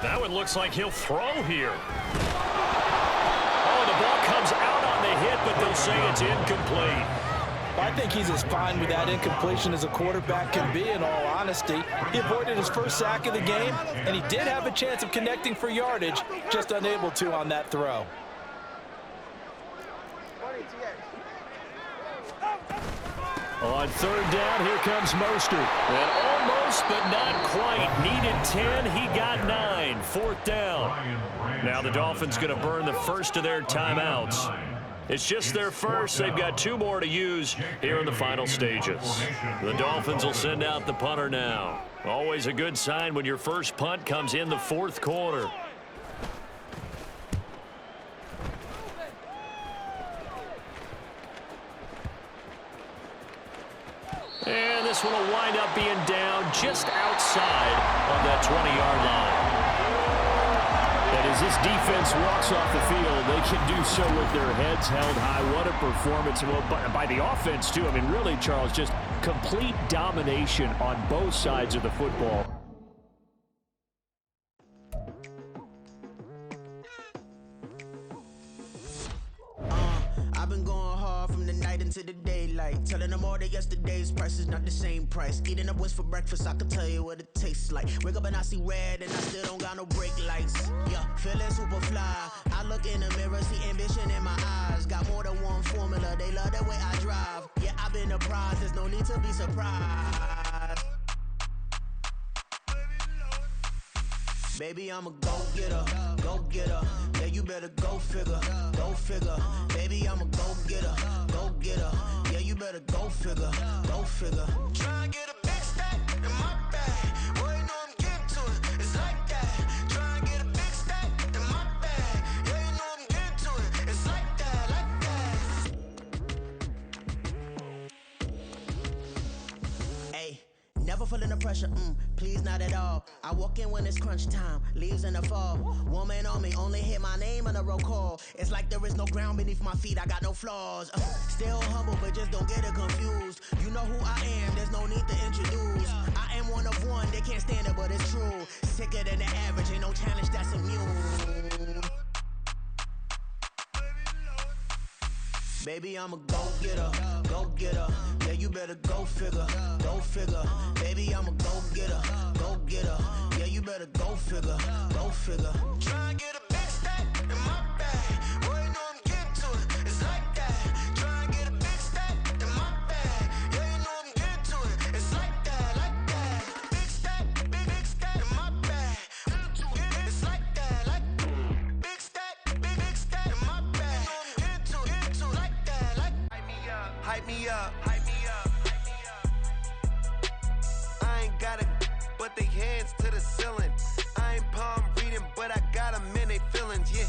That one looks like he'll throw here. Oh, the ball comes out on the hit, but they'll say it's incomplete. I think he's as fine with that incompletion as a quarterback can be, in all honesty. He avoided his first sack of the game, and he did have a chance of connecting for yardage, just unable to on that throw. On third down, here comes Mostert. And almost, but not quite. Needed 10, he got 9. Fourth down. Now the Dolphins going to burn the first of their timeouts. It's just their first. They've got 2 more to use here in the final stages. The Dolphins will send out the punter now. Always a good sign when your first punt comes in the fourth quarter. And this one will wind up being down just outside of that 20-yard line. And as this defense walks off the field, they can do so with their heads held high. What a performance. Well, by the offense, too. I mean, really, Charles, just complete domination on both sides of the football. I've been going hard from the night into the daylight, telling them all that yesterday's price is not the same price. Eating up wings for breakfast, I can tell you what it tastes like. Wake up and I see red and I still don't got no brake lights. Yeah, feeling super fly. I look in the mirror, see ambition in my eyes. Got more than one formula, they love the way I drive. Yeah, I've been a prize, there's no need to be surprised. Baby, I'm a go-getter, go-getter. Yeah, you better go figure, go figure. Baby, I'm a go-getter, go-getter. Yeah, you better go figure, go figure. Try and get a big stack in my bag. Boy, you know I'm getting to it, it's like that. Try and get a big stack in my bag. Yeah, you know I'm getting to it, it's like that, like that. Hey, never feeling the pressure, please not at all. I walk in when it's crunch time, leaves in the fall. Woman on me, only hit my name on a roll call. It's like there is no ground beneath my feet, I got no flaws. Still humble, but just don't get it confused. You know who I am, there's no need to introduce. I am one of one, they can't stand it, but it's true. Sicker than the average, ain't no challenge that's immune. Baby, I'm a go-getter, go-getter. Yeah, you better go figure, go figure. Baby, I'm a go-getter, go-getter. Yeah, you better go figure, go figure. Try and get a big stack in my bag. Boy, you know I'm getting to it. It's like that. Try and get a big stack in my bag. Yeah, you know I'm getting to it. It's like that, like that. Big stack, big stack in my bag. It's like that, like big stack in my bag. You know I'm getting to it, like that, like. Hype me up, hype me up. I ain't got it, but they hands to the ceiling. I ain't palm reading, but I got 'em in they feelings, yeah.